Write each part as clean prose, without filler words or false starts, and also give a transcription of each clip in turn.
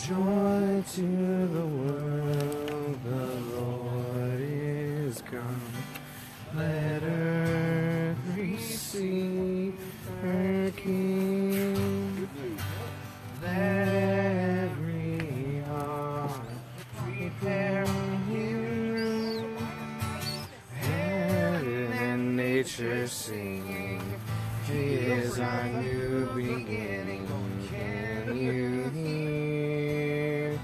Joy to the world, the Lord is come. Let earth receive her King. Let every heart prepare him room. Heaven and nature singing, he is our new beginning. Can you hear?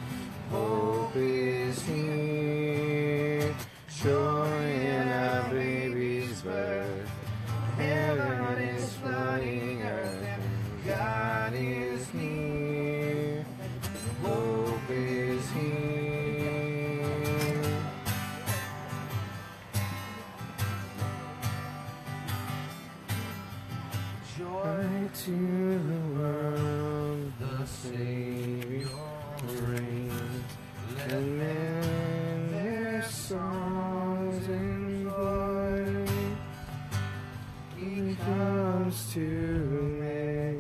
Hope is here. Joy in our baby's birth. Heaven is flooding earth. God is near. Hope is here. Joy to the world, the Savior reigns. Let men their songs employ. He comes to make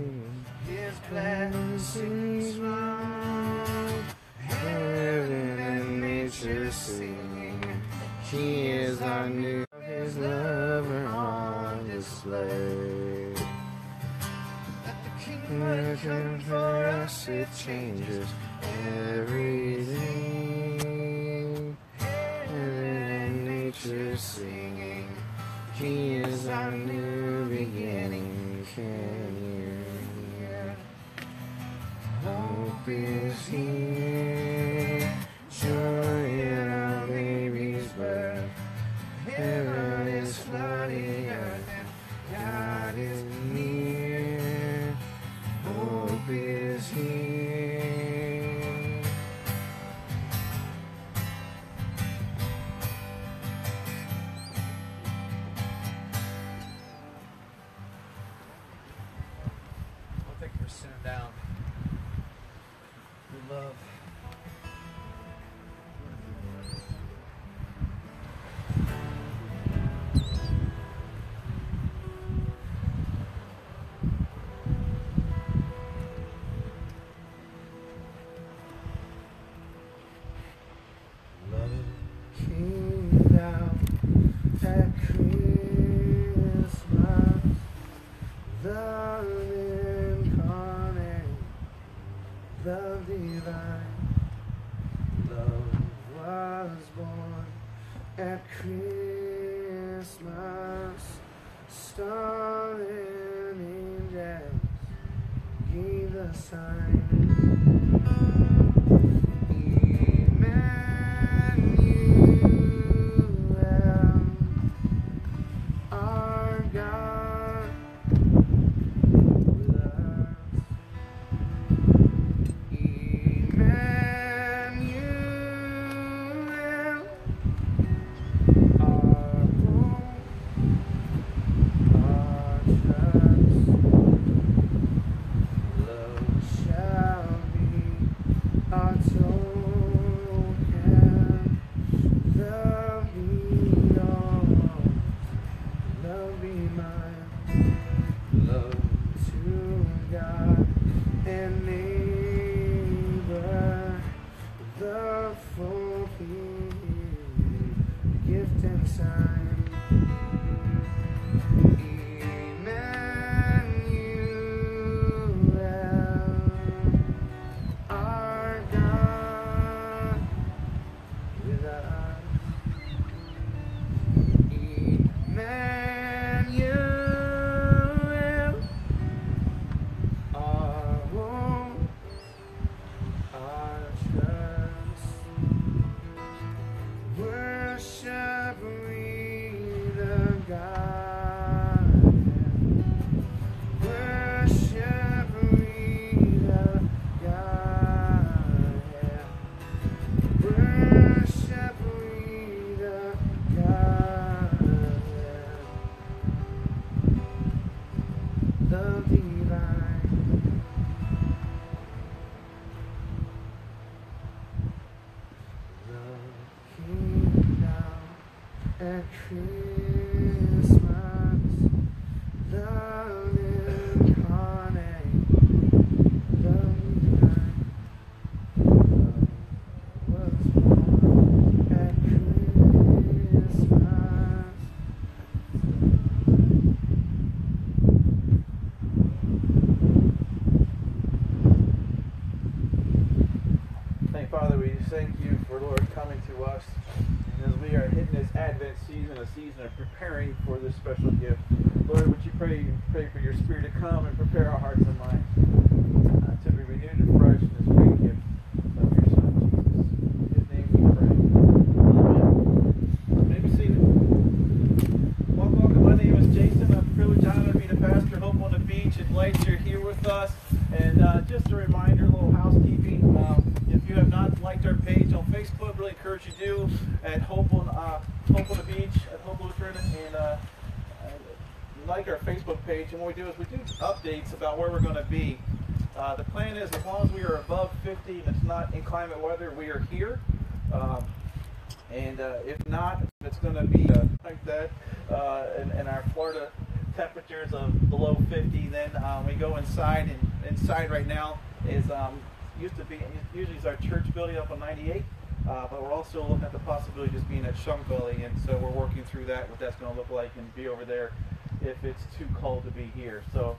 his blessings run. Heaven and nature singing, he is our new, his lover on display. Looking for us, it changes every day. Heaven and nature singing, he is our new beginning. Can you hear? Hope is here. Joy in our baby's birth. Heaven is flooding earth. God is near. Hope is here. Well, thank you for sitting down. We love. Came down at Christmas, the incarnate, the divine. Love was born at Christmas. Star and angels gave the sign. in this Advent season, a season of preparing for this special gift. Lord, would you pray for your Spirit to come and prepare our hearts and minds to be renewed and fresh in this great gift of your Son, Jesus. In his name we pray. Amen. May be seated. Welcome. My name is Jason. I'm privileged honor to be the pastor of Hope on the Beach. It's glad you're here with us. And just a reminder, a little housekeeping. If you have not liked our page on Facebook, really encourage you to do at Hope on the Beach at Hope Lutheran, and like our Facebook page. And what we do is we do updates about where we're going to be. The plan is, as long as we are above 50 and it's not inclement weather, we are here. If not, if it's going to be like that, and our Florida temperatures of below 50, then we go inside. And inside right now is usually is our church building up on 98, but we're also looking at the possibility of just being at Shunk Gully, and so we're working through that, what that's going to look like, and be over there if it's too cold to be here. So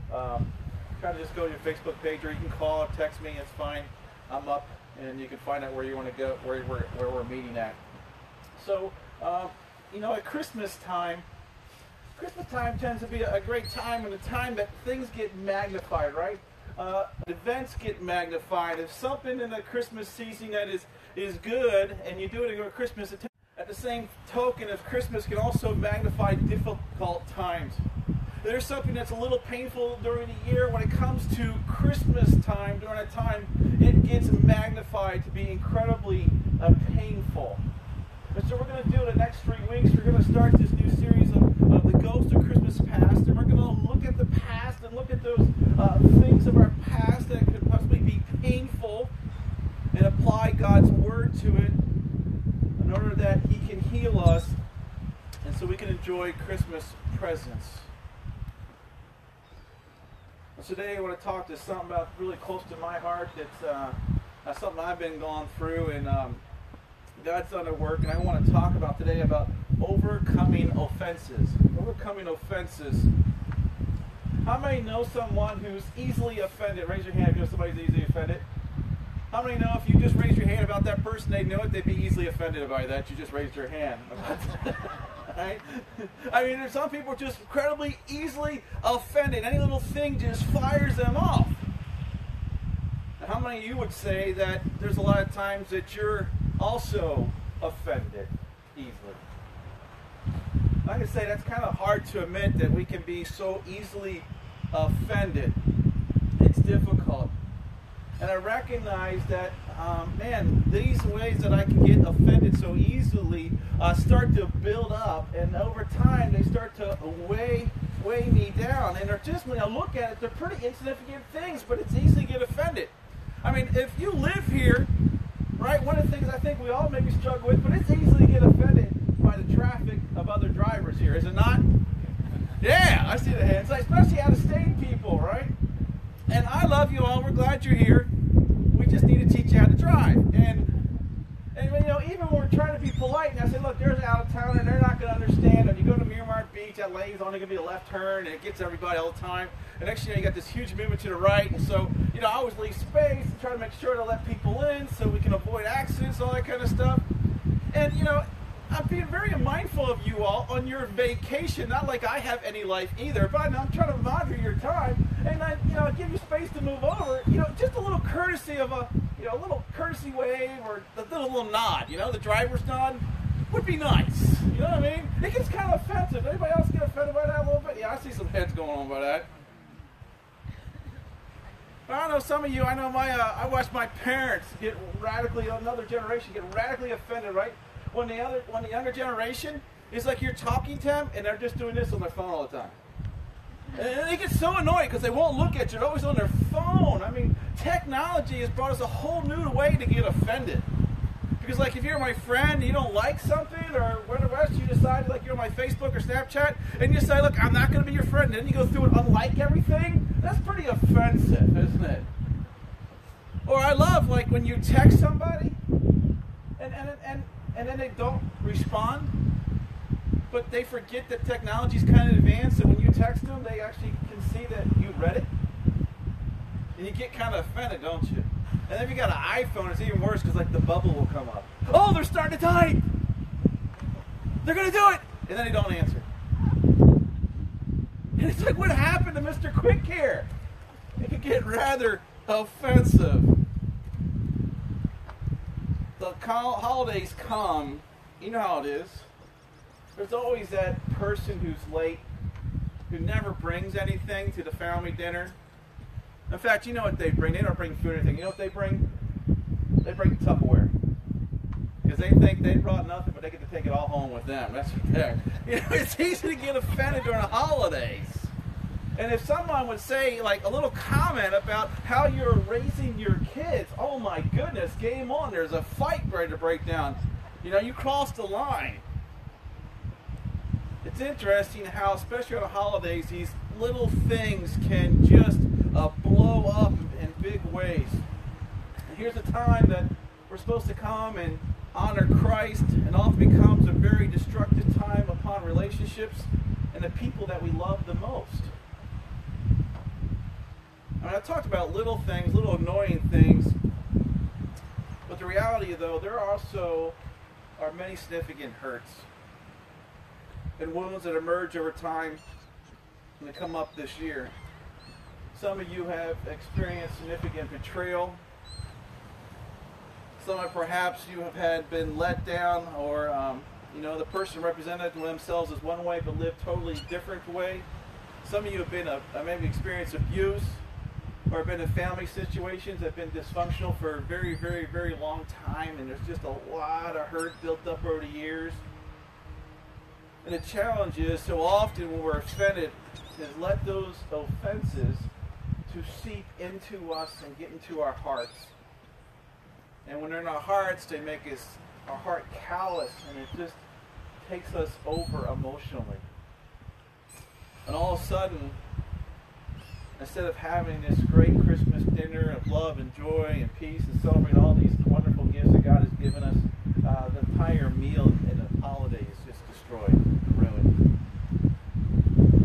try to just go to your Facebook page, or you can call or text me. It's fine. I'm up, and you can find out where you want to go, where we're meeting at. So at Christmas time tends to be a great time, and a time that things get magnified, right? Events get magnified. If something in the Christmas season that is good, and you do it at Christmas, at the same token of Christmas can also magnify difficult times. There's something that's a little painful during the year. When it comes to Christmas time, during that time, it gets magnified to be incredibly painful. And so we're going to do the next 3 weeks. We're going to start this new series of the Ghost of Christmas Past, and we're going to look at the past and look at those things of our past that could possibly be painful, and apply God's Word to it in order that He can heal us, and so we can enjoy Christmas presents. Today I want to talk to something about really close to my heart. That's something I've been going through, and God's done a work, and I want to talk about today about overcoming offenses. Overcoming offenses. How many know someone who's easily offended? Raise your hand if you know somebody's easily offended. How many know if you just raised your hand about that person, they know it, they'd be easily offended by that? You just raised your hand. Right? I mean, there's some people just incredibly easily offended. Any little thing just fires them off. And how many of you would say that there's a lot of times that you're also offended easily? I can say that's kind of hard to admit, that we can be so easily offended. It's difficult. And I recognize that, these ways that I can get offended so easily start to build up, and over time they start to weigh me down. And they're just, when I look at it, they're pretty insignificant things, but it's easy to get offended. I mean, if you live here, right, one of the things I think we all maybe struggle with, but it's easy to get offended by the traffic of other drivers here, is it not? Yeah, I see the hands, especially out-of-state people, right? And I love you all. We're glad you're here. We just need to teach you how to drive. And even when we're trying to be polite, and I say, look, there's an out-of-towner, they're not going to understand. And you go to Miramar Beach, that lane's only going to be a left turn, and it gets everybody all the time. And next you got this huge movement to the right. And so, I always leave space and try to make sure to let people in so we can avoid accidents, all that kind of stuff. And, I'm being very mindful of you all on your vacation. Not like I have any life either, but I'm trying to monitor your time, and I give you space to move over. Just a little courtesy of a little courtesy wave, or the little nod. The driver's nod would be nice. You know what I mean? It gets kind of offensive. Anybody else get offended by that a little bit? Yeah, I see some heads going on by that. I don't know, some of you. I know I watched my parents get another generation get radically offended, right? When the younger generation is like you're talking to them and they're just doing this on their phone all the time. And they get so annoyed because they won't look at you. They're always on their phone. I mean, technology has brought us a whole new way to get offended. Because like if you're my friend and you don't like something, or whatever, you decide like you're on my Facebook or Snapchat, and you say, look, I'm not going to be your friend, and then you go through and unlike everything, that's pretty offensive, isn't it? Or I love like when you text somebody, and then they don't respond, but they forget that technology's kind of advanced, so when you text them, they actually can see that you read it. And you get kind of offended, don't you? And then if you got an iPhone, it's even worse, because like the bubble will come up. Oh, they're starting to type! They're going to do it. And then they don't answer. And it's like, what happened to Mr. Quick here? It could get rather offensive. The holidays come, you know how it is. There's always that person who's late, who never brings anything to the family dinner. In fact, you know what they bring? They don't bring food or anything. You know what they bring? They bring Tupperware. Because they think they brought nothing, but they get to take it all home with them. That's what they're. You know, it's easy to get offended during the holidays. And if someone would say, like, a little comment about how you're raising your kids, oh my goodness, game on. There's a fight ready to break down. You know, you crossed the line. It's interesting how, especially on the holidays, these little things can just blow up in big ways. And here's a time that we're supposed to come and honor Christ, and often becomes a very destructive time upon relationships and the people that we love the most. I mean, I talked about little things, little annoying things, but the reality, though, there also are many significant hurts and wounds that emerge over time and they come up this year. Some of you have experienced significant betrayal. Some of perhaps you have been let down, or the person represented themselves as one way but lived totally different way. Some of you have been maybe experienced abuse, or been in family situations that have been dysfunctional for a very, very, very long time, and there's just a lot of hurt built up over the years. And the challenge is, so often when we're offended, is let those offenses to seep into us and get into our hearts. And when they're in our hearts, they make our heart callous, and it just takes us over emotionally. And all of a sudden, instead of having this great Christmas dinner of love and joy and peace and celebrate all these wonderful gifts that God has given us, the entire meal and the holiday is just destroyed and ruined.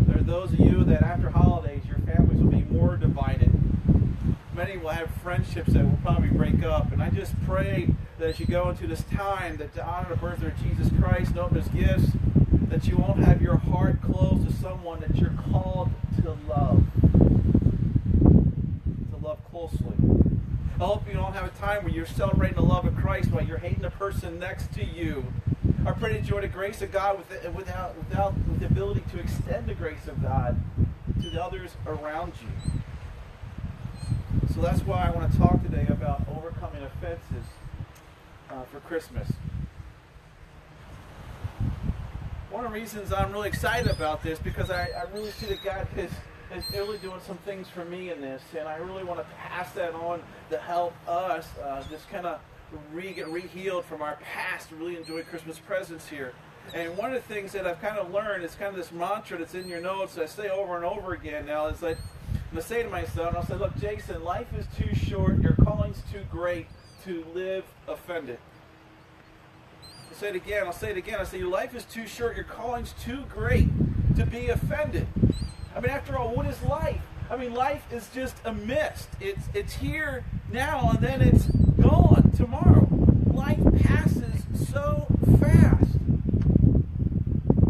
There are those of you that after holidays, your families will be more divided. Many will have friendships that will probably break up. And I just pray that as you go into this time, that to honor the birth of Jesus Christ and open His gifts, that you won't have your heart closed to someone that you're called to love. Closely. I hope you don't have a time where you're celebrating the love of Christ while you're hating the person next to you. I pray that you enjoy the grace of God with the ability to extend the grace of God to the others around you. So that's why I want to talk today about overcoming offenses for Christmas. One of the reasons I'm really excited about this, because I really see that God is really doing some things for me in this, and I really want to pass that on to help us just kind of get re-healed from our past to really enjoy Christmas presents here. And one of the things that I've kind of learned is kind of this mantra that's in your notes that I say over and over again now is like, I'm going to say to myself, and I'll say, look, Jason, life is too short, your calling's too great to live offended. I'll say it again, I say, your life is too short, your calling's too great to be offended. I mean, after all, what is life? I mean, life is just a mist. It's here now and then it's gone tomorrow. Life passes so fast.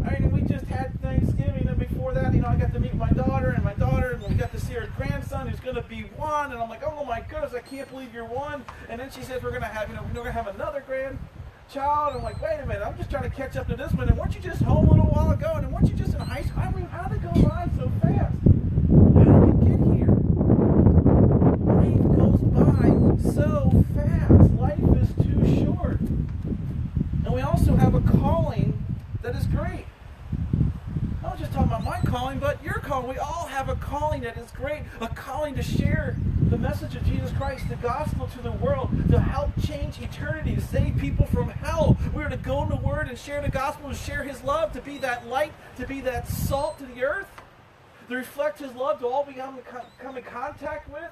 I mean, we just had Thanksgiving, and before that, I got to meet my daughter, and we got to see her grandson who's going to be one, and I'm like, oh my goodness, I can't believe you're one. And then she says we're going to have, we're going to have another grandchild. I'm like, wait a minute, I'm just trying to catch up to this one. And weren't you just home a little while ago? And weren't you just in high school? I mean, how did it go by so fast? How did we get here? Life goes by so fast. Life is too short. And we also have a calling that is great. I'm not just talking about my calling, but your calling. We all have a calling that is great. A calling to share the message of Jesus Christ, the gospel to the world, to help change eternity, to save people from hell. We are to go in the Word and share the gospel, to share His love, to be that light, to be that salt to the earth, to reflect His love to all we come in contact with.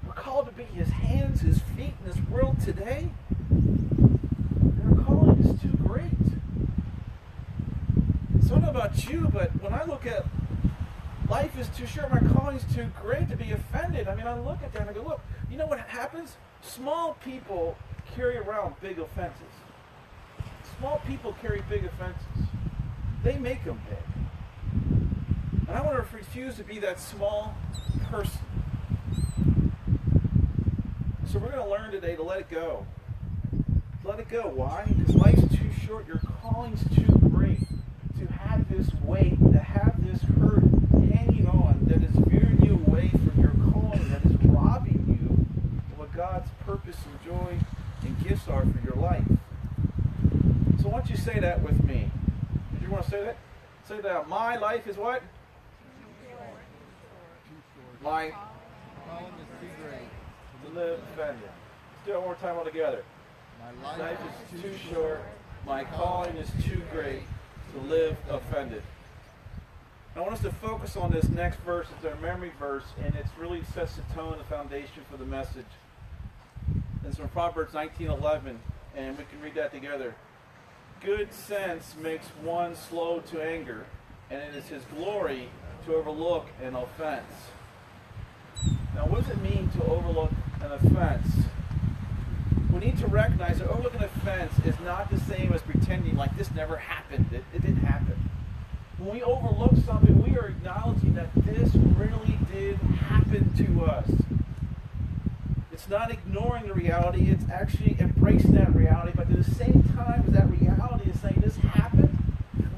We're called to be His hands, His feet in this world today. And our calling is too great. So I don't know about you, but when I look at life is too short, my calling is too great to be offended. I mean, I look at that and I go, look, you know what happens? Small people carry around big offenses. small people carry big offenses. They make them big. And I want to refuse to be that small person. So we're going to learn today to let it go. Let it go. Why? Because life's too short. Your calling's too great to have this weight, to have this hurt hanging on that is veering you away from your calling, that is robbing you of what God's purpose and joy and gifts are for your life. So why don't you say that with me? Did you want to say that? Say that out. My life is what? My calling is too great to live offended. Let's do it one more time all together. My Life is too short. My calling is too great to live offended. I want us to focus on this next verse. It's our memory verse, and it really sets the tone, the foundation for the message. It's from Proverbs 19:11, and we can read that together. Good sense makes one slow to anger, and it is his glory to overlook an offense. Now, what does it mean to overlook an offense? We need to recognize that overlooking an offense is not the same as pretending like this never happened. It didn't happen. When we overlook something, we are acknowledging that this really did happen to us. It's not ignoring the reality, it's actually embracing that reality, but at the same time as that reality is saying this happened,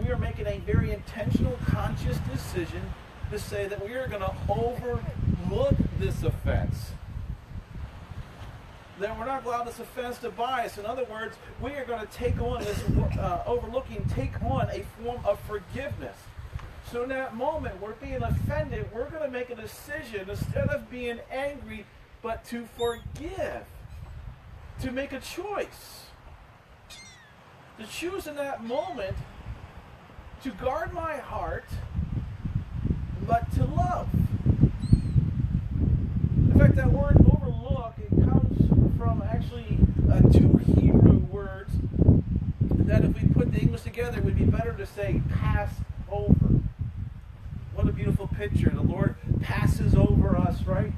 we are making a very intentional, conscious decision to say that we are going to overlook this offense. Then we're not allowed this offense to bias. In other words, we are going to take on this take on a form of forgiveness. So in that moment, we're being offended, we're going to make a decision, instead of being angry, but to forgive. To make a choice. To choose in that moment to guard my heart, but to love. In fact, that word overlook, it comes from actually two Hebrew words that if we put the English together, it would be better to say pass over. What a beautiful picture. The Lord passes over us, right?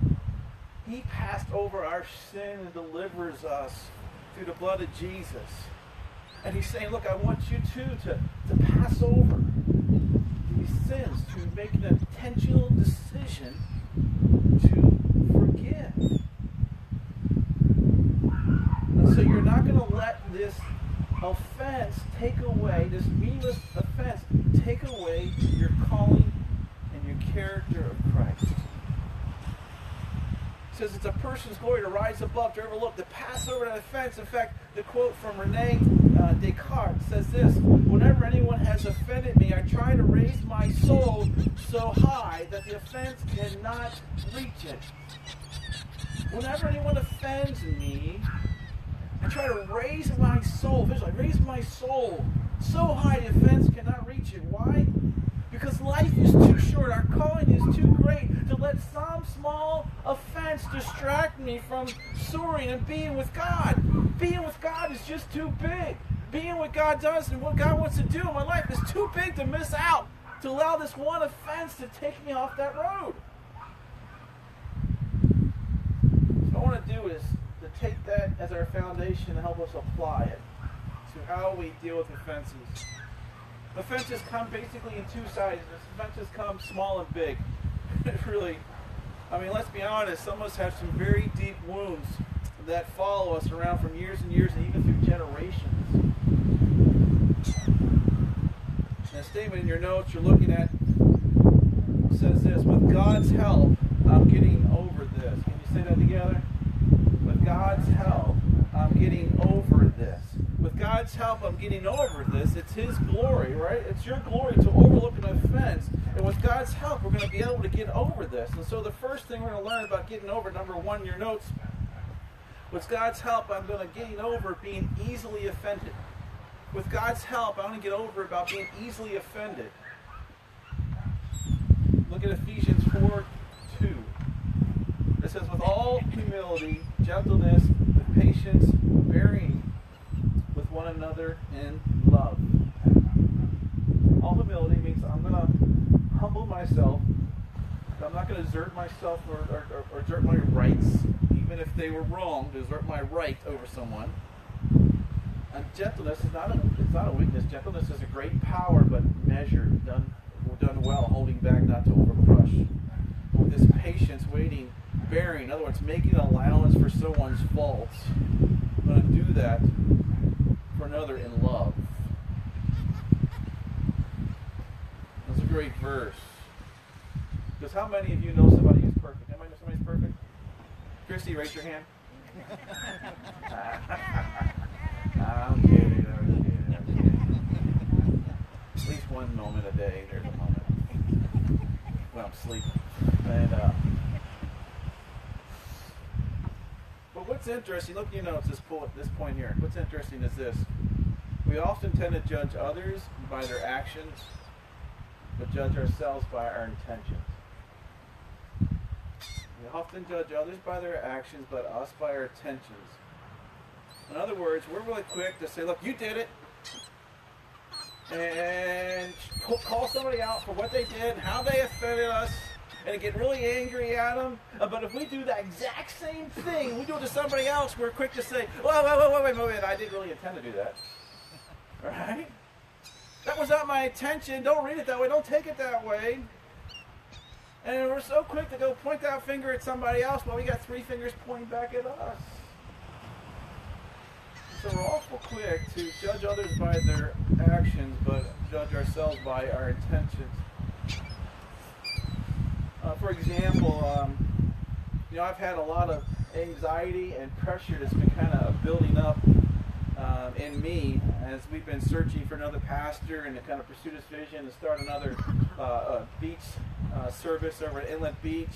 He passed over our sin and delivers us through the blood of Jesus. And he's saying, look, I want you too to pass over these sins, to make an intentional decision to forgive. And so you're not going to let this offense take away, this meaningless offense, take away your calling and your character of Christ. It says it's a person's glory to rise above, to overlook, to pass over that offense. In fact, the quote from Rene Descartes says this: whenever anyone has offended me, I try to raise my soul so high that the offense cannot reach it. Whenever anyone offends me, I try to raise my soul, visually, raise my soul so high the offense cannot reach it. Why? Because life is too short. Our calling is too great to let some small offense distract me from soaring and being with God. Being with God is just too big. Being what God does and what God wants to do in my life is too big to miss out, to allow this one offense to take me off that road. So what I want to do is to take that as our foundation and help us apply it to how we deal with offenses. Offenses come basically in two sizes. Offenses come small and big. Really, I mean, let's be honest, some of us have some very deep wounds that follow us around from years and years and even through generations. And a statement in your notes you're looking at says this: with God's help, I'm getting over this. Can you say that together? With God's help, I'm getting over this. With God's help, I'm getting over this. It's His glory, right? It's your glory to overlook an offense. And with God's help, we're going to be able to get over this. And so the first thing we're going to learn about getting over, number one in your notes, with God's help, I'm going to get over being easily offended. With God's help, I'm going to get over about being easily offended. Look at Ephesians 4:2. It says, with all humility, gentleness, with patience, bearing with one another in love. All humility means I'm going to humble myself. I'm not going to exert myself or exert my rights, even if they were wrong, to exert my right over someone. And gentleness is it's not a weakness. Gentleness is a great power, but measured, done well, holding back, not to overcrush. With this patience, waiting, bearing, in other words, making allowance for someone's faults. I'm going to do that for another in love. That's a great verse. Because how many of you know somebody who's perfect? Anybody know somebody's perfect? Christy, raise your hand. I'm kidding. At least one moment a day, there's a moment when I'm sleeping. And, but what's interesting, look, it's this point here. What's interesting is this. We often tend to judge others by their actions, but judge ourselves by our intentions. We often judge others by their actions, but us by our intentions. In other words, we're really quick to say, look, you did it, and call somebody out for what they did, how they offended us, and get really angry at them. But if we do that exact same thing, we do it to somebody else, we're quick to say, wait, I didn't really intend to do that. All right? That was not my intention. Don't read it that way. Don't take it that way. And we're so quick to go point that finger at somebody else while we got 3 fingers pointing back at us. So we're awful quick to judge others by their actions, but judge ourselves by our intentions. For example, I've had a lot of anxiety and pressure that's been kind of building up in me as we've been searching for another pastor and to kind of pursue this vision to start another beach service over at Inlet Beach.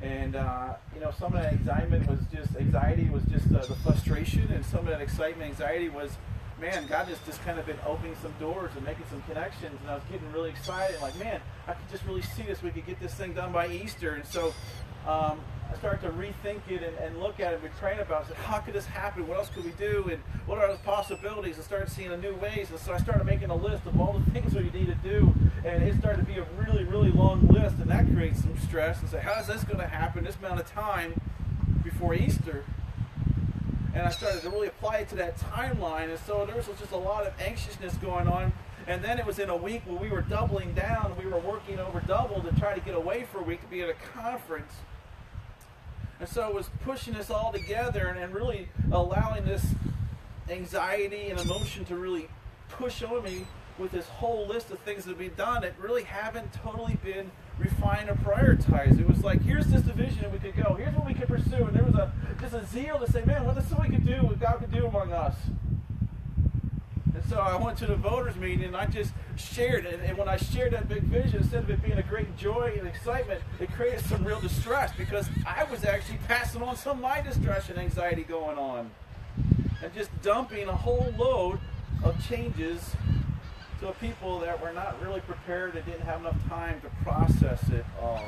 And some of that anxiety was just the frustration, and some of that excitement, anxiety was, man, God has just kind of been opening some doors and making some connections, and I was getting really excited, like, man, I could just really see this. We could get this thing done by Easter. And so I started to rethink it and look at it and be praying about it. I said, how could this happen? What else could we do? And what are the possibilities? And started seeing new ways. And so I started making a list of all the things we need to do. And it started to be a really, really long list. And that creates some stress. And say, how is this going to happen this amount of time before Easter? And I started to really apply it to that timeline. And so there was just a lot of anxiousness going on. And then it was in a week where we were doubling down. We were working over double to try to get away for a week to be at a conference. And so it was pushing us all together and really allowing this anxiety and emotion to really push on me with this whole list of things that we've done that really haven't totally been refined or prioritized. It was like, here's this division that we could go. Here's what we could pursue. And there was just a zeal to say, man, what is something we could do, what God could do among us. And so I went to the voters meeting and I just shared it. And when I shared that big vision, instead of it being a great joy and excitement, it created some real distress because I was actually passing on some of my distress and anxiety going on. And just dumping a whole load of changes to people that were not really prepared and didn't have enough time to process it all.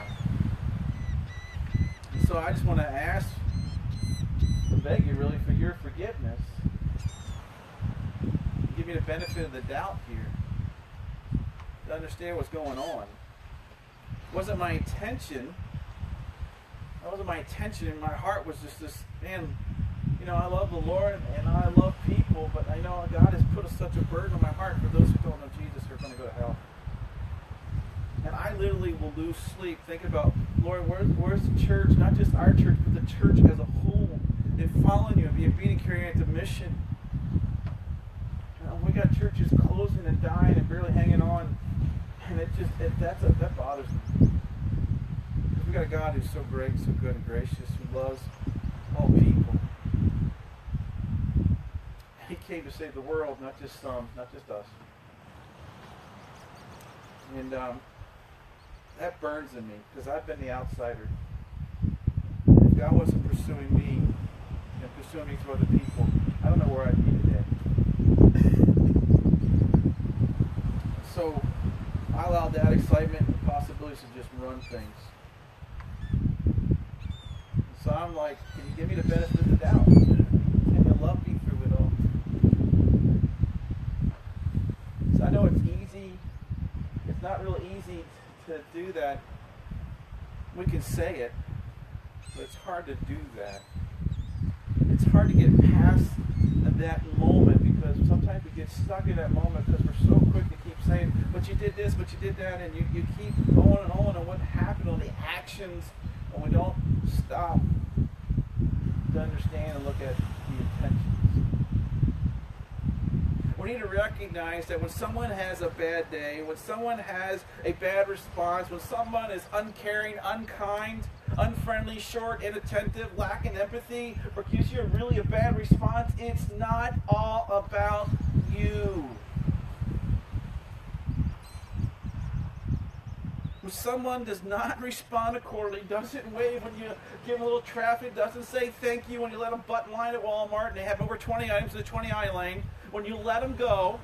And so I just want to ask, beg you really for your forgiveness. Give me the benefit of the doubt here to understand what's going on. It wasn't my intention. That wasn't my intention. And my heart was just this, man, I love the Lord and I love people, but I know God has put such a burden on my heart for those who don't know Jesus who are going to go to hell. And I literally will lose sleep thinking about, Lord, where's the church? Not just our church, but the church as a whole. And following you and being carrying out the mission. We got churches closing and dying and barely hanging on, and that bothers me. We got a God who's so great, so good and gracious, who loves all people. He came to save the world, not just some, not just us. And that burns in me because I've been the outsider. If God wasn't pursuing me and pursuing me through other people, I don't know where I'd be today. So I allowed that excitement and possibilities to just run things. So I'm like, can you give me the benefit of the doubt? Can you love me through it all? So I know it's easy. It's not real easy to do that. We can say it, but it's hard to do that. It's hard to get past that moment, because sometimes we get stuck in that moment because we're so quick to keep saying, but you did this, but you did that, and you keep going on what happened on the actions, and we don't stop to understand and look at the intentions. We need to recognize that when someone has a bad day, when someone has a bad response, when someone is uncaring, unkind, unfriendly, short, inattentive, lacking empathy, or gives you really a bad response, it's not all about you. When someone does not respond accordingly, doesn't wave when you give them a little traffic, doesn't say thank you when you let them butt line at Walmart and they have over 20 items in the 20-aisle lane, when you let them go,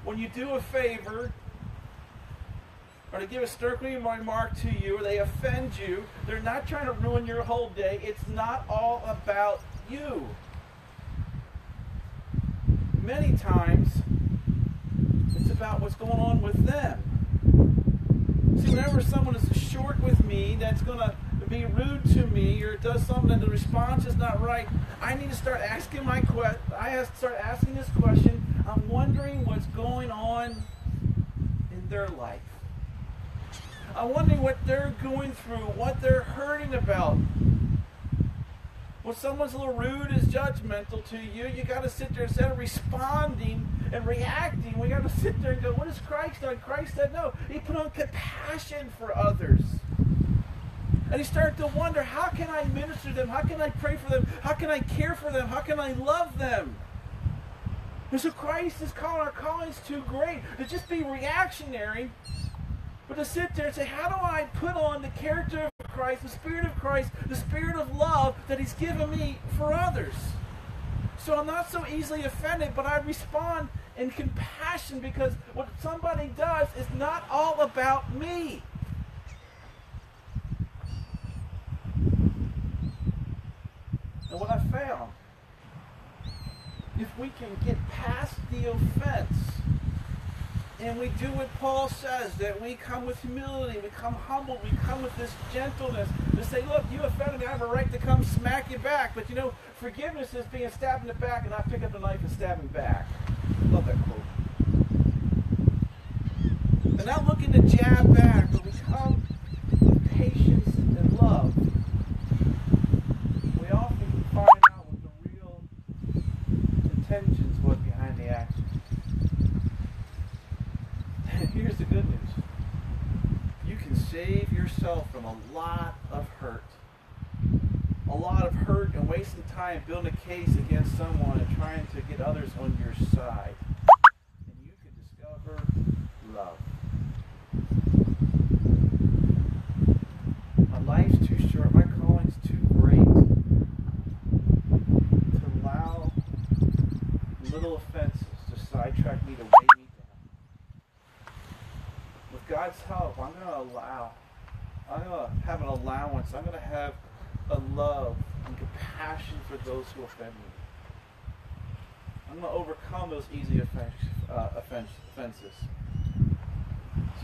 when you do a favor, or they give a snarky remark to you, or they offend you, they're not trying to ruin your whole day. It's not all about you. Many times, it's about what's going on with them. See, whenever someone is short with me, that's going to be rude to me, or does something and the response is not right, I need to start asking this question. I'm wondering what's going on in their life. I'm wondering what they're going through, what they're hurting about. When someone's a little rude, is judgmental to you, you got to sit there instead of responding and reacting. We got to sit there and go, what has Christ done? Christ said no. He put on compassion for others. And he started to wonder, how can I minister to them? How can I pray for them? How can I care for them? How can I love them? And so Christ is calling, our calling is too great to just be reactionary, but to sit there and say, how do I put on the character of Christ, the Spirit of Christ, the Spirit of love that He's given me for others? So I'm not so easily offended, but I respond in compassion, because what somebody does is not all about me. And what I found, if we can get past the offense, and we do what Paul says, that we come with humility, we come humble, we come with this gentleness, to say, look, you offended me, I have a right to come smack you back. But you know, forgiveness is being stabbed in the back, and I pick up the knife and stab him back. Love that quote. And not looking to jab back, but we come with patience and love. We often find out what the real intentions was behind the action. And here's the good news. You can save yourself from a lot of hurt. A lot of hurt and wasting time building a case against someone and trying to get others on your side. And you can discover love. My life's too short. My calling's too great to allow little offenses to sidetrack me, to weigh me down. With God's help, I'm going to have an allowance. I'm going to have a love and compassion for those who offend me. I'm going to overcome those easy offenses.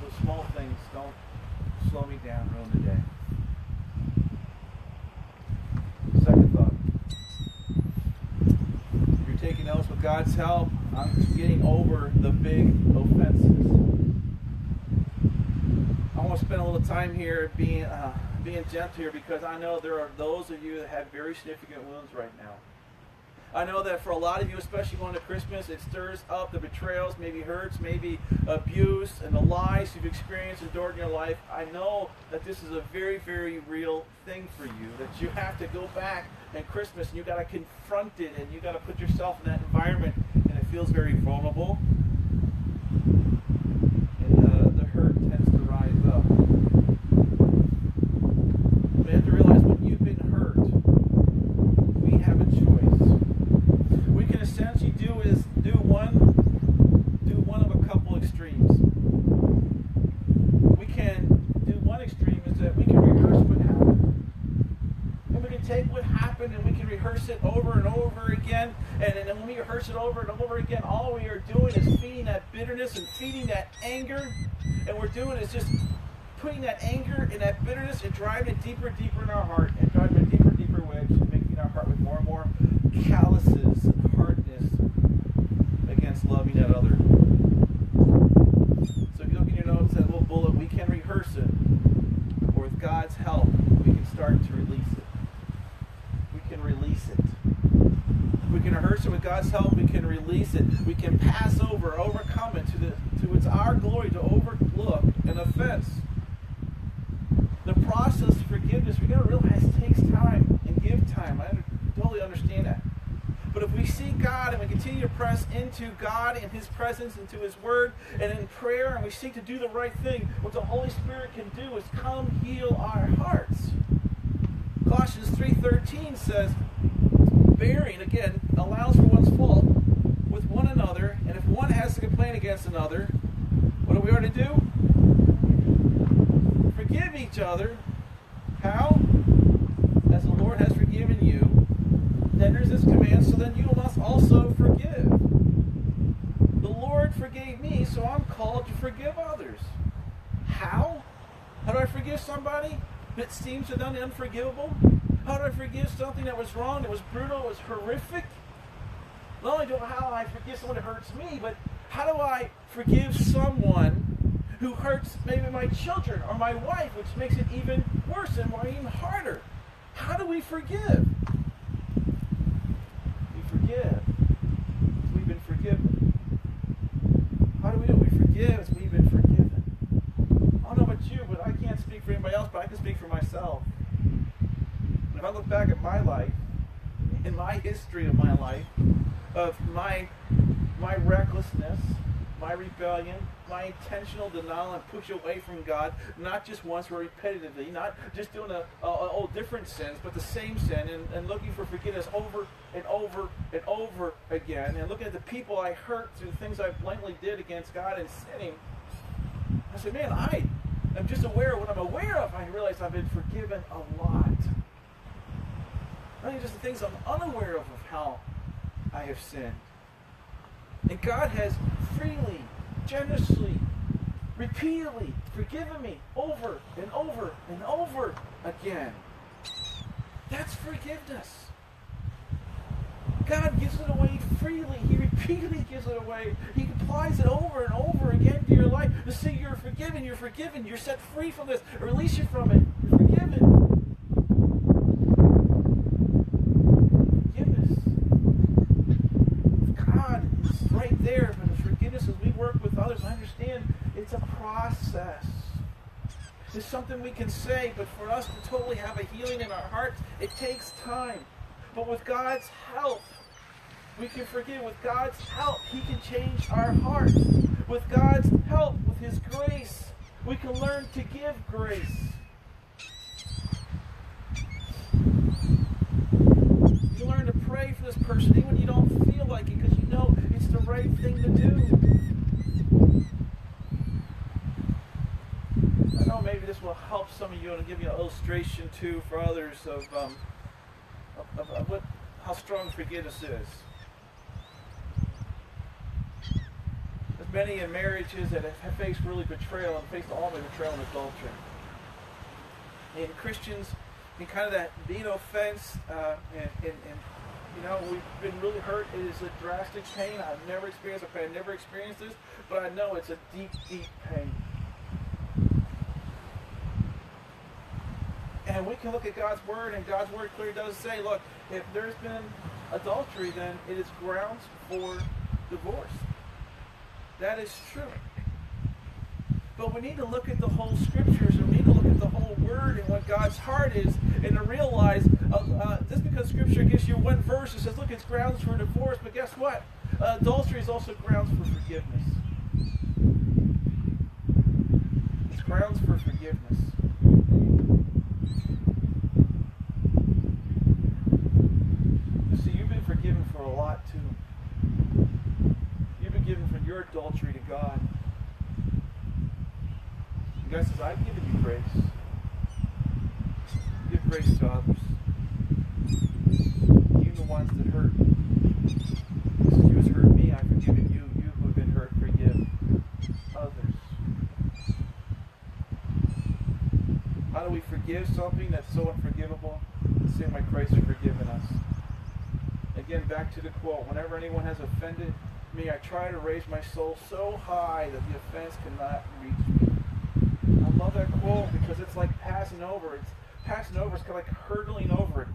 So small things don't slow me down, ruin the day. Second thought. If you're taking notes, with God's help, I'm getting over the big offenses. I want to spend a little time here being gentle here, because I know there are those of you that have very significant wounds right now. I know that for a lot of you, especially going to Christmas, it stirs up the betrayals, maybe hurts, maybe abuse, and the lies you've experienced, endured in your life. I know that this is a very, very real thing for you, that you have to go back at Christmas and you got to confront it, and you got to put yourself in that environment, and it feels very vulnerable. And the hurt tends to rise up. But you have to realize, when you've been hurt, we have a choice. We can essentially do one of a couple extremes. We can do one extreme, is that we can rehearse what happened. And we can take what happened and we can rehearse it over and over again. And then when we rehearse it over and over again, all we are doing is feeding that bitterness and feeding that anger. And we're doing is just putting that anger and that bitterness and driving it deeper and deeper in our heart, and driving it deeper and deeper wedge, and making our heart with more and more calluses and just loving that other. So if you look in your notes, that little bullet, we can rehearse it. Or with God's help, we can start to release it. We can release it. We can rehearse it with God's help. We can release it. We can pass over, overcome it to it's our glory to overlook an offense. The process of forgiveness, we got to realize, takes time and give time. I totally understand that. But if we see God and we continue to press into God and His presence, into His Word, and in prayer, and we seek to do the right thing, what the Holy Spirit can do is come heal our hearts. Colossians 3:13 says, bearing, again, allows for one's fault with one another, and if one has to complain against another, what are we to do? Forgive each other. How? As the Lord has forgiven you. Then there's this command, so then you must also forgive. The Lord forgave me, so I'm called to forgive others. How? How do I forgive somebody that seems to have done the unforgivable? How do I forgive something that was wrong, that was brutal, that was horrific? Not only do how I forgive someone that hurts me, but how do I forgive someone who hurts maybe my children or my wife, which makes it even worse and even harder? How do we forgive? We forgive as we've been forgiven. How do we do it? We forgive as we've been forgiven. I don't know about you, but I can't speak for anybody else, but I can speak for myself. And if I look back at my life, in my history of my life, of my recklessness, my rebellion, my intentional denial and push away from God, not just once but repetitively, not just doing different sins, but the same sin, and looking for forgiveness over and over and over again, and looking at the people I hurt through the things I blatantly did against God and sinning. I said, man, I'm just aware of what I'm aware of. I realize I've been forgiven a lot. Not even just the things I'm unaware of how I have sinned. And God has freely, generously, repeatedly forgiven me over and over and over again. That's forgiveness. God gives it away freely. He repeatedly gives it away. He applies it over and over again to your life to see you're forgiven, you're set free from this, release you from it, you're forgiven. There, but forgiveness as we work with others, I understand it's a process. It's something we can say, but for us to totally have a healing in our hearts, it takes time. But with God's help, we can forgive. With God's help, He can change our hearts. With God's help, with His grace, we can learn to give grace. You can learn to pray for this person even when you don't feel like it, because you know it's the right thing to do. I know maybe this will help some of you and give you an illustration too for others of how strong forgiveness is. There's many in marriages that have faced really betrayal and faced all the betrayal and adultery. And Christians, in kind of that being offense, and you know, we've been really hurt. It is a drastic pain. I've never experienced a pain. I've never experienced this, but I know it's a deep, deep pain. And we can look at God's Word, and God's Word clearly does say, look, if there's been adultery, then it is grounds for divorce. That is true. But we need to look at the whole Scriptures, and we need to look at the whole Word and what God's heart is, and to realize just because Scripture gives you one verse that says, look, it's grounds for divorce, but guess what? Adultery is also grounds for forgiveness. It's grounds for forgiveness. See, you've been forgiven for a lot too. You've been given for your adultery to God. And God says, I've given you grace. Give grace to others. Even the ones that hurt. He says, you has hurt me, I've forgiven you. You who have been hurt, forgive others. How do we forgive something that's so unforgivable? The same way Christ has forgiven us. Again, back to the quote. Whenever anyone has offended me. I try to raise my soul so high that the offense cannot reach me. I love that quote because it's like passing over. Passing over is kind of like hurdling over it.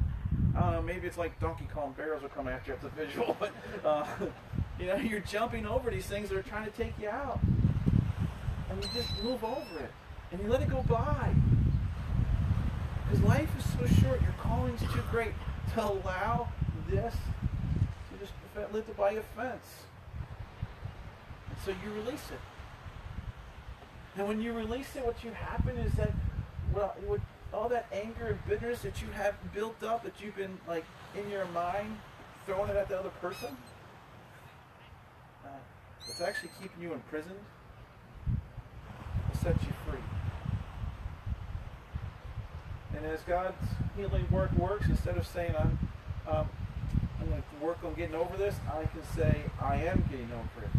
I don't know, maybe it's like Donkey Kong, barrels will come after you. It's a visual, but you're jumping over these things that are trying to take you out. And you just move over it. And you let it go by. Because life is so short, your calling's too great to allow this to just live by offense. And so you release it. And when you release it, what you happen is that, all that anger and bitterness that you have built up, that you've been like in your mind, throwing it at the other person, it's actually keeping you imprisoned. It sets you free. And as God's healing work works, instead of saying I'm going to work on getting over this, I can say I am getting over it.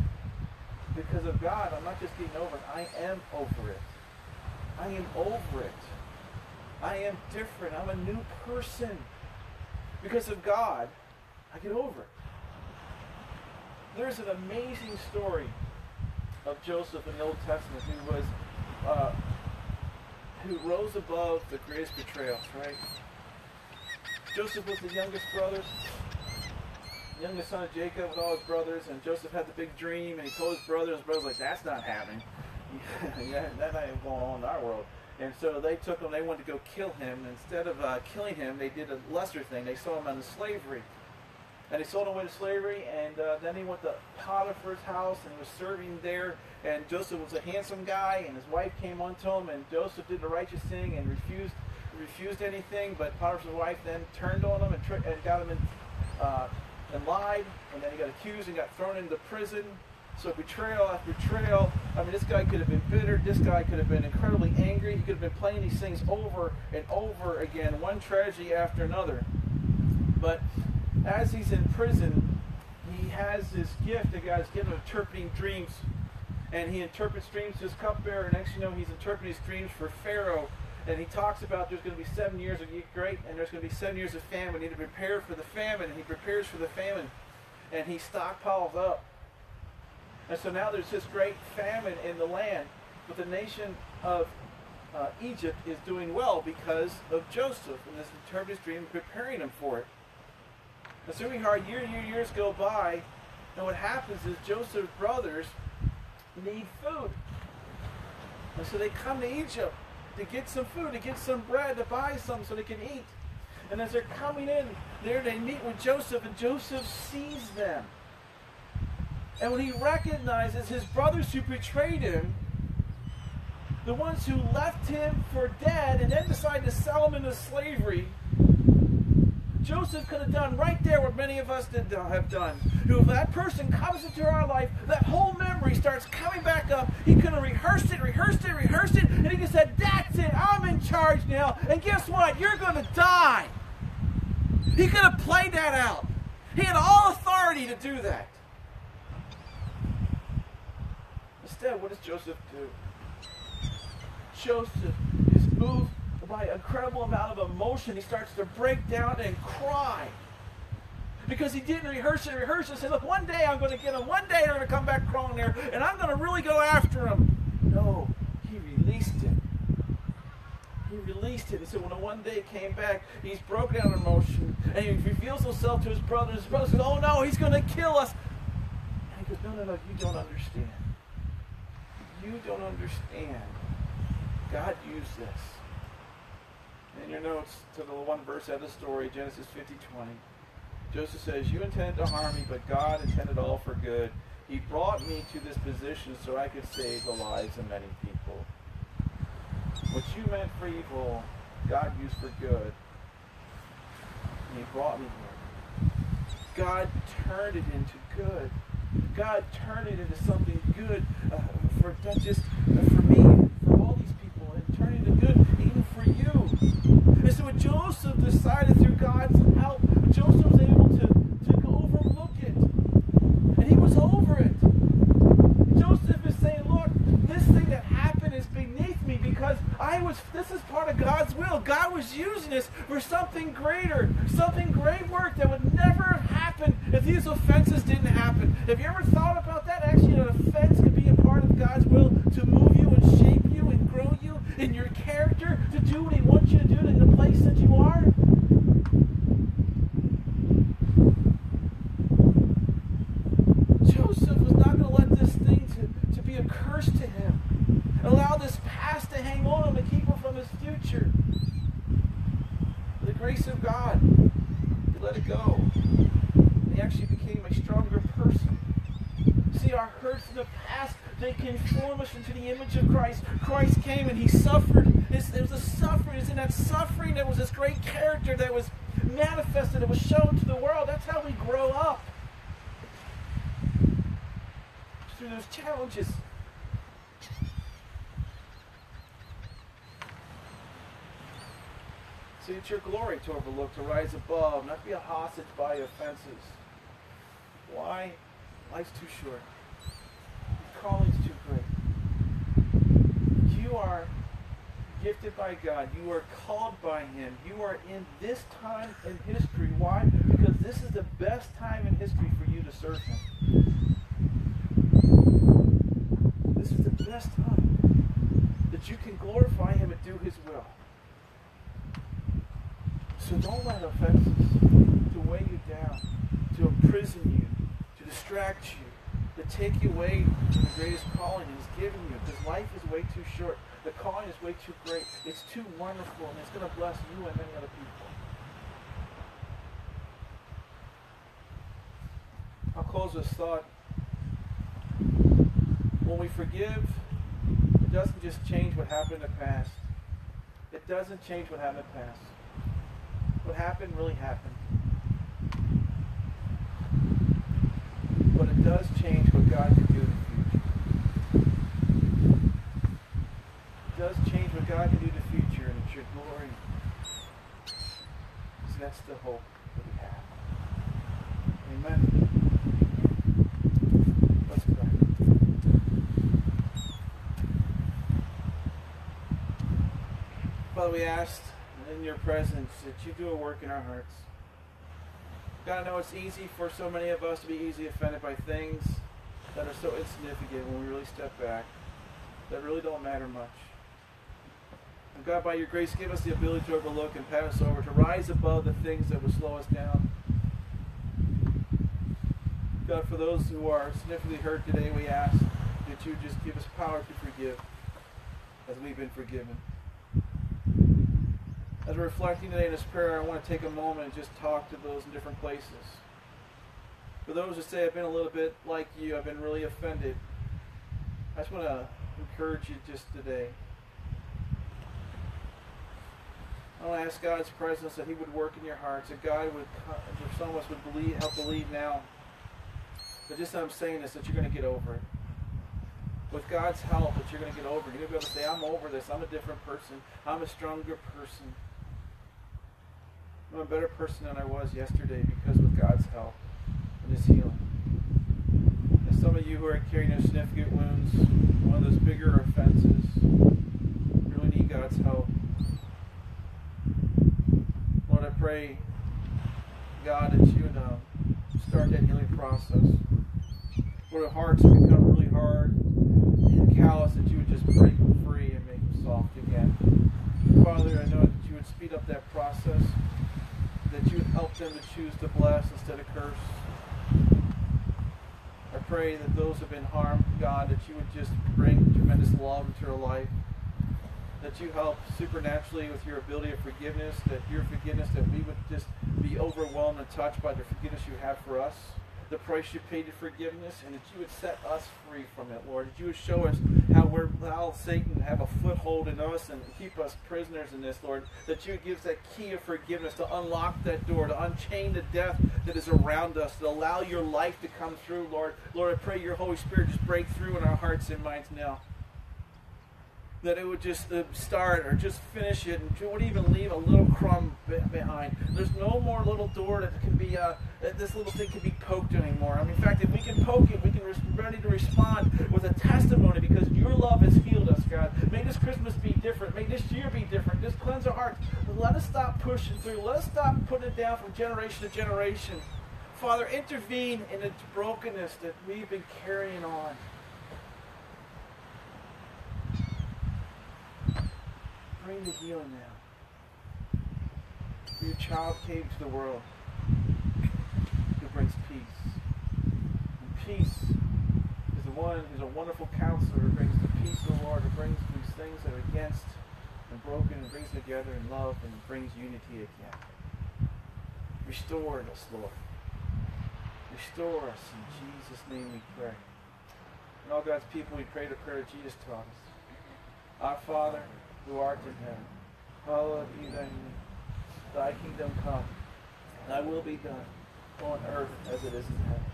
Because of God, I'm not just getting over it, I am over it. I am over it. I am different. I'm a new person. Because of God, I get over it. There's an amazing story of Joseph in the Old Testament who rose above the greatest betrayals, right? Joseph was the youngest brother, youngest son of Jacob with all his brothers, and Joseph had the big dream, and he told his brother, and his brother's like, that's not happening. That's not even going on in our world. And so they took him, they wanted to go kill him. Instead of killing him, they did a lesser thing. They sold him into slavery. And they sold him away to slavery, and then he went to Potiphar's house and he was serving there. And Joseph was a handsome guy, and his wife came unto him, and Joseph did the righteous thing and refused anything. But Potiphar's wife then turned on him and got him and lied, and then he got accused and got thrown into prison. So betrayal after betrayal. I mean, this guy could have been bitter. This guy could have been incredibly angry. He could have been playing these things over and over again, one tragedy after another. But as he's in prison, he has this gift that God's given him, interpreting dreams. And he interprets dreams to his cupbearer. And next you know, he's interpreting his dreams for Pharaoh. And he talks about there's going to be 7 years of great, and there's going to be 7 years of famine. We need to prepare for the famine. And he prepares for the famine. And he stockpiles up. And so now there's this great famine in the land. But the nation of Egypt is doing well because of Joseph and this interpreted dream, preparing him for it. And so years go by, and what happens is Joseph's brothers need food. And so they come to Egypt to get some food, to get some bread, to buy some so they can eat. And as they're coming in, there they meet with Joseph, and Joseph sees them. And when he recognizes his brothers who betrayed him, the ones who left him for dead and then decided to sell him into slavery, Joseph could have done right there what many of us have done. If that person comes into our life, that whole memory starts coming back up. He could have rehearsed it, and he could have said, that's it, I'm in charge now, and guess what? You're going to die. He could have played that out. He had all authority to do that. Instead, what does Joseph do? Joseph is moved by an incredible amount of emotion. He starts to break down and cry. Because he didn't rehearse and say, look, one day I'm going to get him. One day they're going to come back crawling there, and I'm going to really go after him. No, he released it. He released it. And so when one day came back, he's broke down in emotion, and he reveals himself to his brother. His brother says, oh no, he's going to kill us. And he goes, no, you don't understand. You don't understand. God used this. In your notes to the one verse out of the story, Genesis 50:20, Joseph says, you intended to harm me, but God intended all for good. He brought me to this position so I could save the lives of many people. What you meant for evil, God used for good. And he brought me here. God turned it into good. God turned it into something good for not just for me, for all these people, and turned it into good even for you. And so when Joseph decided through God's help, Joseph was able to overlook it. And he was over it. Joseph is saying, look, this thing that happened is beneath me because this is part of God's will. God was using this for something greater, something great work that would never have happened If these offenses didn't happen, have you ever thought about that? Actually, an offense could be a part of God's will to move you and shape you and grow you in your character to do what He wants you to do in the place that you are. Joseph was not going to let this thing to be a curse to him. Allow this past to hang on him and keep him from his future. With the grace of God, He let it go. And he actually became a stronger person. See, our hurts in the past, they conform us into the image of Christ. Christ came and He suffered. It was a suffering. It's in that suffering that was this great character that was manifested, that was shown to the world. That's how we grow up. Through those challenges. See, it's your glory to overlook, to rise above, not be a hostage by offenses. Why? Life's too short. Your calling's too great. You are gifted by God. You are called by Him. You are in this time in history. Why? Because this is the best time in history for you to serve Him. This is the best time that you can glorify Him and do His will. So don't let offenses to weigh you down, to imprison you, to distract you, to take you away from the greatest calling He's given you. Because life is way too short. The calling is way too great. It's too wonderful, and it's going to bless you and many other people. I'll close this thought. When we forgive, it doesn't just change what happened in the past. It doesn't change what happened in the past. What happened really happened. But it does change what God can do in the future. It does change what God can do in the future, and it's your glory. So that's the hope that we have. Amen. Let's pray. Father, we ask in your presence that you do a work in our hearts. God, I know it's easy for so many of us to be easily offended by things that are so insignificant when we really step back, that really don't matter much. And God, by your grace, give us the ability to overlook and pass over, to rise above the things that would slow us down. God, for those who are significantly hurt today, we ask that you just give us power to forgive as we've been forgiven. As we're reflecting today in this prayer, I want to take a moment and just talk to those in different places. For those who say, I've been a little bit like you, I've been really offended, I just want to encourage you just today. I want to ask God's presence that He would work in your hearts, that God would, if some of us would help believe now, that just as I'm saying this, that you're going to get over it. With God's help, that you're going to get over it. You're going to be able to say, I'm over this. I'm a different person. I'm a stronger person. I'm a better person than I was yesterday because with God's help and His healing. And some of you who are carrying those significant wounds, one of those bigger offenses, really need God's help. Lord, I pray, God, that you would start that healing process. Lord, our hearts have become really hard and callous, that you would just break them free and make them soft again. Father, I know that you would speed up that process, that you would help them to choose to bless instead of curse. I pray that those who have been harmed, God, that you would just bring tremendous love into their life, that you help supernaturally with your ability of forgiveness, that your forgiveness, that we would just be overwhelmed and touched by the forgiveness you have for us, the price you paid to forgiveness, and that you would set us free from it, Lord. That you would show us how we're allowed Satan have a foothold in us and keep us prisoners in this, Lord. That you would give us that key of forgiveness to unlock that door, to unchain the death that is around us, to allow your life to come through, Lord. Lord, I pray your Holy Spirit just break through in our hearts and minds now. That it would just start or just finish it, and you wouldn't even leave a little crumb behind. There's no more little door that can be, this little thing can be poked anymore. I mean, in fact, if we can poke it, we can be ready to respond with a testimony because your love has healed us, God. May this Christmas be different. May this year be different. Just cleanse our hearts. Let us stop pushing through. Let us stop putting it down from generation to generation. Father, intervene in the brokenness that we've been carrying on. Bring the healing now. For your child came to the world who brings peace. And peace is the one who's a wonderful counselor who brings the peace of the Lord, who brings these things that are against and broken and brings together in love and brings unity again. Restore us, Lord. Restore us. In Jesus' name we pray. And all God's people, we pray the prayer Jesus taught us. Our Father, who art in heaven, hallowed be thy name. Thy kingdom come, thy will be done, on earth as it is in heaven.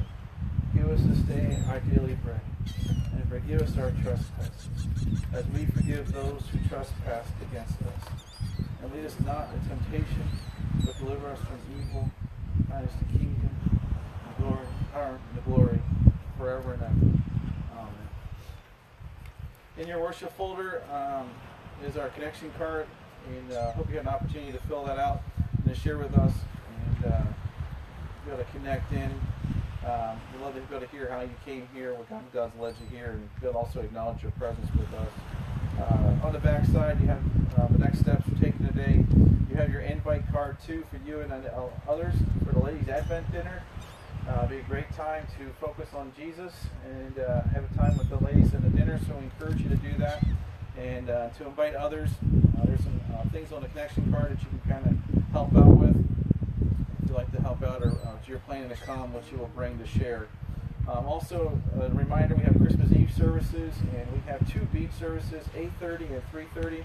Give us this day our daily bread, and forgive us our trespasses, as we forgive those who trespass against us. And lead us not into temptation, but deliver us from evil. Thine is the kingdom, the glory, power, and the glory, forever and ever. Amen. In your worship folder is our connection card, and I hope you had an opportunity to fill that out and to share with us, and be able to connect in. We'd love to be able to hear how you came here, what God's led you here, and be able to also acknowledge your presence with us. On the back side, you have the next steps for taking today. You have your invite card too for you and others for the ladies' Advent dinner. It'll be a great time to focus on Jesus and have a time with the ladies in the dinner, so we encourage you to do that. And to invite others. There's some things on the connection card that you can kind of help out with. If you'd like to help out, or if you're planning to come, what you will bring to share. Also, a reminder, we have Christmas Eve services, and we have 2 beach services, 8:30 and 3:30.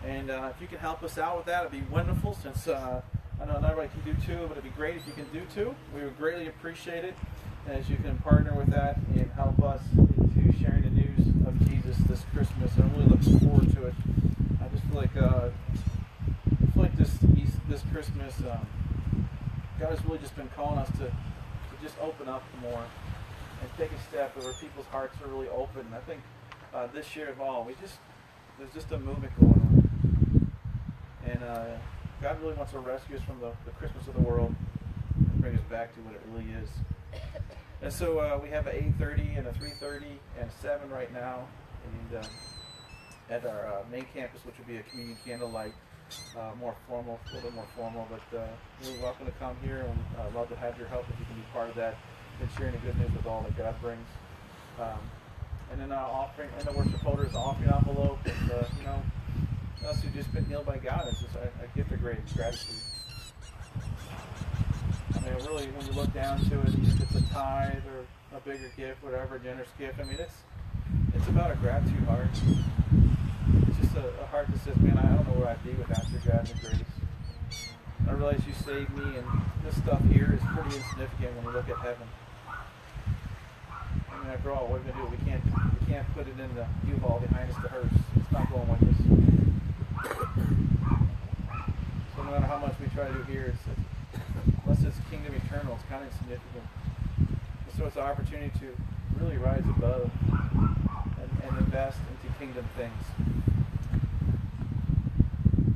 And if you can help us out with that, it'd be wonderful, since I know not everybody can do 2, but it'd be great if you can do 2. We would greatly appreciate it, as you can partner with that and help us into sharing the news of Jesus this Christmas. I'm really looking forward to it. I just feel like this Christmas, God has really just been calling us to just open up more and take a step where people's hearts are really open. And I think this year of all, there's just a movement going on, and God really wants to rescue us from the Christmas of the world and bring us back to what it really is. And so we have an 8:30 and a 3:30 and 7 right now, and at our main campus, which will be a communion candlelight, more formal, a little bit more formal, but you're welcome to come here, and I'd love to have your help if you can be part of that and sharing the good news with all that God brings. And then offering, in the worship folder is an offering envelope, and us who've just been healed by God. It's just a gift of great gratitude. I mean, really, when you look down to it, if it's a tithe or a bigger gift, whatever, a generous gift, I mean, it's about a gratitude heart. It's just a heart that says, man, I don't know where I'd be without your God and grace. I realize you saved me, and this stuff here is pretty insignificant when we look at heaven. I mean, after all, what are we going to do? We can't put it in the U-Haul behind us, the hearse. It's not going with us. So no matter how much we try to do here, unless it's kingdom eternal, it's kind of insignificant. And so it's an opportunity to really rise above and invest into kingdom things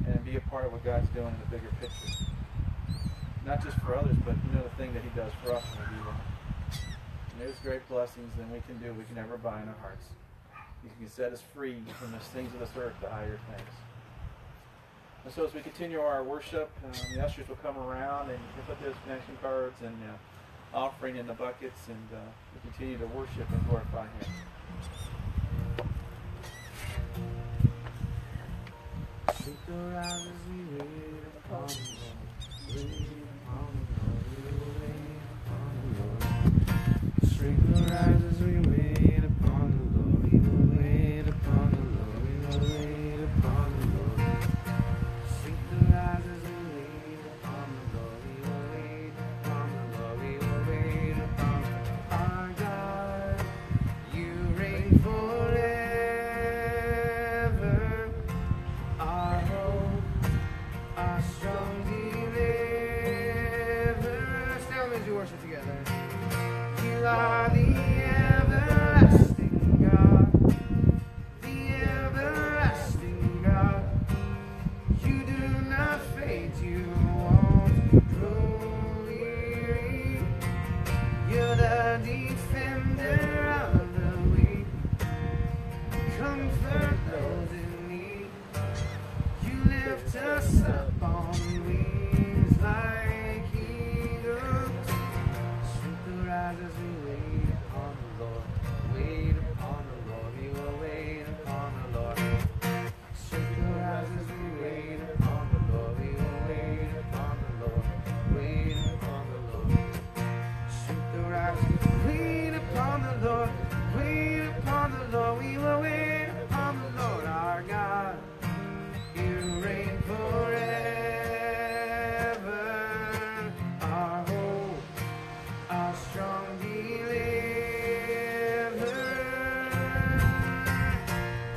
and be a part of what God's doing in the bigger picture. Not just for others, but the thing that He does for us when we do that. And there's great blessings that we can do, we can never buy in our hearts. He can set us free from the things of this earth to higher things. And so as we continue our worship, the ushers will come around and we'll put those connection cards and offering in the buckets, and we continue to worship and glorify Him. Shake the rise as we wait upon the Lord. Wait upon the Lord. Wait upon the Lord. Shake the rise as we wait upon the Lord. We will wait upon the Lord. We will wait upon the Lord. Shake the rise as we wait upon the Lord. We will wait upon the Lord. We will wait upon our God. You reign forever. Our hope comfort those in need. You lift us up on wings like eagles. Strength to rise as we wait upon the Lord. Wait upon the Lord. We will wait upon the Lord. Strength to rise as we wait upon the Lord. We will wait upon the Lord. Wait upon the Lord. Strength to rise. Wait upon the Lord. Wait upon the Lord. We will wait upon the Lord our God. You reign forever. Our hope, our strong deliverer.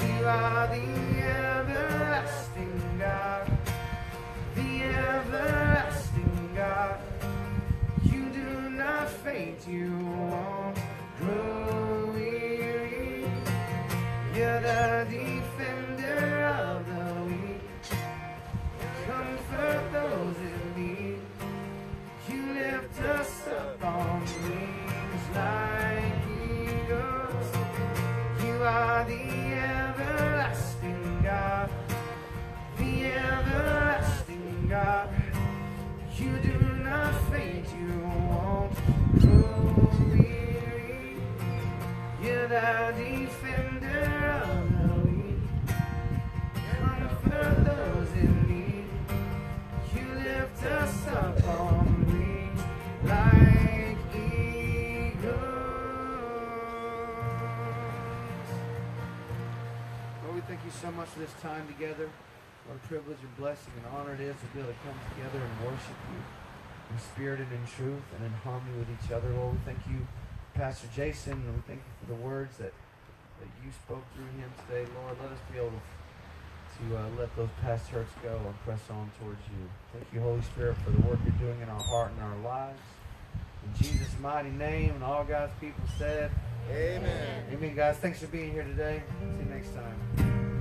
You are the everlasting God. The everlasting God. You do not faint. You won't grow weary. You're the defender of the weak. Comfort those in need. You lift us up on wings like eagles. You are the everlasting God. The everlasting God. You do not faint. You won't grow weary. You're the defender of the weak. Comfort those in need. You lift us up on wings like eagles. Lord, we thank you so much for this time together. What a privilege and blessing and honor it is to be able to come together and worship you in spirit and in truth and in harmony with each other. Lord, we thank you, Pastor Jason, and we thank you for the words that you spoke through him today. Lord, let us be able to let those past hurts go and press on towards you. Thank you, Holy Spirit, for the work you're doing in our heart and our lives. In Jesus' mighty name, and all God's people said, Amen. Amen, guys. Thanks for being here today. See you next time.